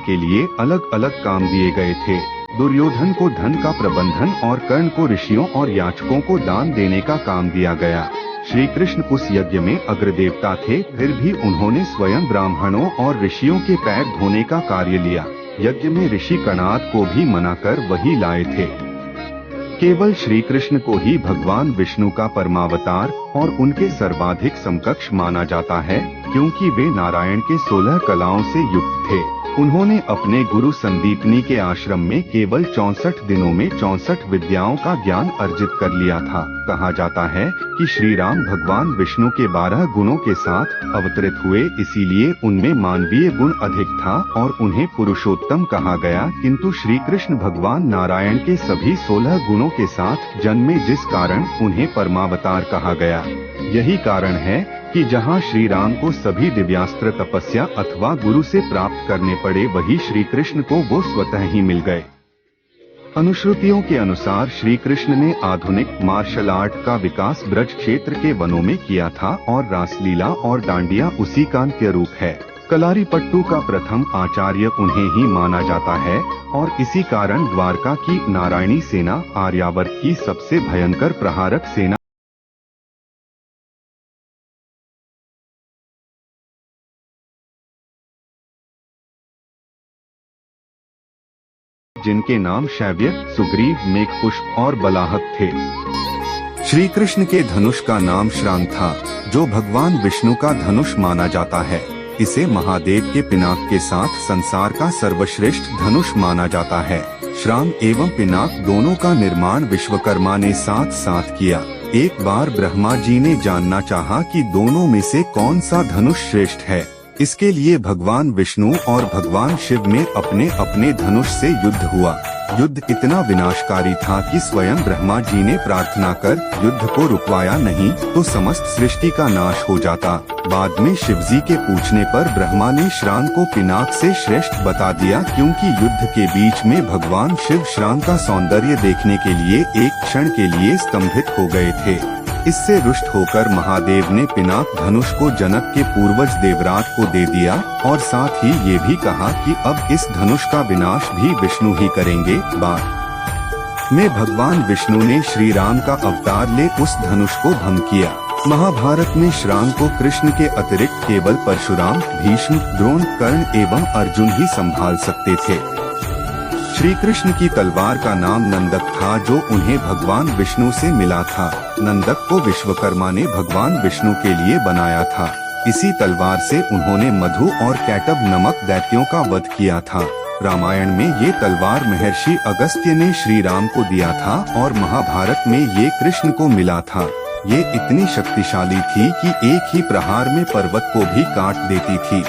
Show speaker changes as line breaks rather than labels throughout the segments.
के लिए अलग अलग काम दिए गए थे। दुर्योधन को धन का प्रबंधन और कर्ण को ऋषियों और याचकों को दान देने का काम दिया गया। श्री कृष्ण उस यज्ञ में अग्रदेवता थे, फिर भी उन्होंने स्वयं ब्राह्मणों और ऋषियों के पैर धोने का कार्य लिया। यज्ञ में ऋषि कणाद को भी मनाकर वही लाए थे। केवल श्री कृष्ण को ही भगवान विष्णु का परमावतार और उनके सर्वाधिक समकक्ष माना जाता है, क्योंकि वे नारायण के 16 कलाओं से युक्त थे। उन्होंने अपने गुरु संदीपनी के आश्रम में केवल 64 दिनों में 64 विद्याओं का ज्ञान अर्जित कर लिया था। कहा जाता है कि श्री राम भगवान विष्णु के 12 गुणों के साथ अवतरित हुए, इसीलिए उनमें मानवीय गुण अधिक था और उन्हें पुरुषोत्तम कहा गया, किंतु श्री कृष्ण भगवान नारायण के सभी 16 गुणों के साथ जन्मे, जिस कारण उन्हें परमावतार कहा गया। यही कारण है कि जहाँ श्री राम को सभी दिव्यास्त्र तपस्या अथवा गुरु से प्राप्त करने पड़े, वही श्री कृष्ण को वो स्वतः ही मिल गए। अनुश्रुतियों के अनुसार श्री कृष्ण ने आधुनिक मार्शल आर्ट का विकास ब्रज क्षेत्र के वनों में किया था और रासलीला और डांडिया उसी का अंत्य रूप है। कलारीपट्टू का प्रथम आचार्य उन्हें ही माना जाता है और इसी कारण द्वारका की नारायणी सेना आर्यावर्त की सबसे भयंकर प्रहारक सेना जिनके नाम शैव्य, सुग्रीव, मेघपुष्प और बलाहक थे। श्री कृष्ण के धनुष का नाम श्रांग था, जो भगवान विष्णु का धनुष माना जाता है। इसे महादेव के पिनाक के साथ संसार का सर्वश्रेष्ठ धनुष माना जाता है। श्रांग एवं पिनाक दोनों का निर्माण विश्वकर्मा ने साथ साथ किया। एक बार ब्रह्मा जी ने जानना चाहा कि दोनों में से कौन सा धनुष श्रेष्ठ है। इसके लिए भगवान विष्णु और भगवान शिव में अपने अपने धनुष से युद्ध हुआ। युद्ध इतना विनाशकारी था कि स्वयं ब्रह्मा जी ने प्रार्थना कर युद्ध को रुकवाया नहीं तो समस्त सृष्टि का नाश हो जाता। बाद में शिवजी के पूछने पर ब्रह्मा ने श्रांग को पिनाक से श्रेष्ठ बता दिया, क्योंकि युद्ध के बीच में भगवान शिव श्रांग का सौंदर्य देखने के लिए एक क्षण के लिए स्तंभित हो गए थे। इससे रुष्ट होकर महादेव ने पिनाक धनुष को जनक के पूर्वज देवराज को दे दिया और साथ ही ये भी कहा कि अब इस धनुष का विनाश भी विष्णु ही करेंगे। बाद में भगवान विष्णु ने श्री राम का अवतार ले उस धनुष को भंग किया। महाभारत में श्रांग को कृष्ण के अतिरिक्त केवल परशुराम, भीष्म, द्रोण, कर्ण एवं अर्जुन ही संभाल सकते थे। श्री कृष्ण की तलवार का नाम नंदक था, जो उन्हें भगवान विष्णु से मिला था। नंदक को विश्वकर्मा ने भगवान विष्णु के लिए बनाया था। इसी तलवार से उन्होंने मधु और कैटब नमक दैत्यों का वध किया था। रामायण में ये तलवार महर्षि अगस्त्य ने श्री राम को दिया था और महाभारत में ये कृष्ण को मिला था। ये इतनी शक्तिशाली थी कि एक ही प्रहार में पर्वत को भी काट देती थी।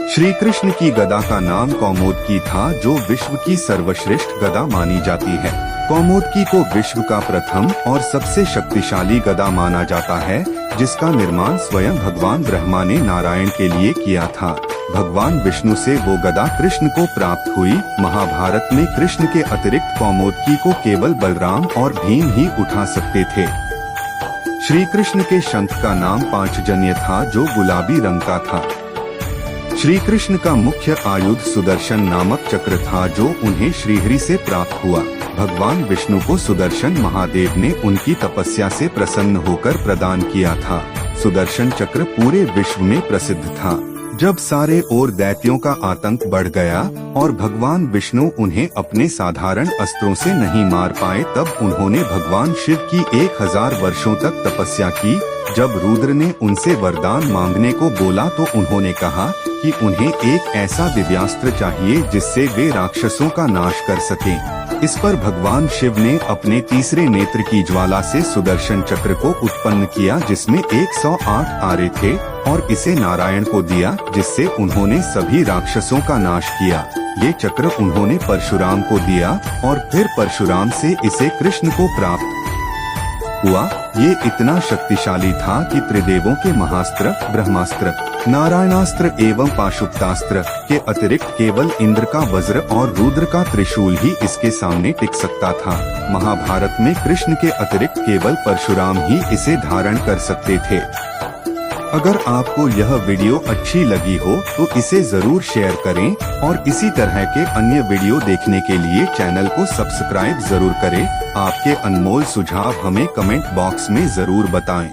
श्री कृष्ण की गदा का नाम कौमोदकी था, जो विश्व की सर्वश्रेष्ठ गदा मानी जाती है। कौमोदकी को विश्व का प्रथम और सबसे शक्तिशाली गदा माना जाता है, जिसका निर्माण स्वयं भगवान ब्रह्मा ने नारायण के लिए किया था। भगवान विष्णु से वो गदा कृष्ण को प्राप्त हुई। महाभारत में कृष्ण के अतिरिक्त कौमोदकी को केवल बलराम और भीम ही उठा सकते थे। श्री कृष्ण के शंख का नाम पांचजन्य था, जो गुलाबी रंग का था। श्री कृष्ण का मुख्य आयुध सुदर्शन नामक चक्र था, जो उन्हें श्रीहरि से प्राप्त हुआ। भगवान विष्णु को सुदर्शन महादेव ने उनकी तपस्या से प्रसन्न होकर प्रदान किया था। सुदर्शन चक्र पूरे विश्व में प्रसिद्ध था। जब सारे ओर दैत्यों का आतंक बढ़ गया और भगवान विष्णु उन्हें अपने साधारण अस्त्रों से नहीं मार पाए, तब उन्होंने भगवान शिव की 1000 वर्षों तक तपस्या की। जब रुद्र ने उनसे वरदान मांगने को बोला तो उन्होंने कहा कि उन्हें एक ऐसा दिव्यास्त्र चाहिए जिससे वे राक्षसों का नाश कर सकें। इस पर भगवान शिव ने अपने तीसरे नेत्र की ज्वाला से सुदर्शन चक्र को उत्पन्न किया, जिसमें 108 आरे थे और इसे नारायण को दिया, जिससे उन्होंने सभी राक्षसों का नाश किया। ये चक्र उन्होंने परशुराम को दिया और फिर परशुराम से इसे कृष्ण को प्राप्त हुआ। ये इतना शक्तिशाली था कि त्रिदेवों के महास्त्र, ब्रह्मास्त्र, नारायणास्त्र एवं पाशुपतास्त्र के अतिरिक्त केवल इंद्र का वज्र और रुद्र का त्रिशूल ही इसके सामने टिक सकता था। महाभारत में कृष्ण के अतिरिक्त केवल परशुराम ही इसे धारण कर सकते थे। अगर आपको यह वीडियो अच्छी लगी हो तो इसे जरूर शेयर करें और इसी तरह के अन्य वीडियो देखने के लिए चैनल को सब्सक्राइब जरूर करें। आपके अनमोल सुझाव हमें कमेंट बॉक्स में जरूर बताएं।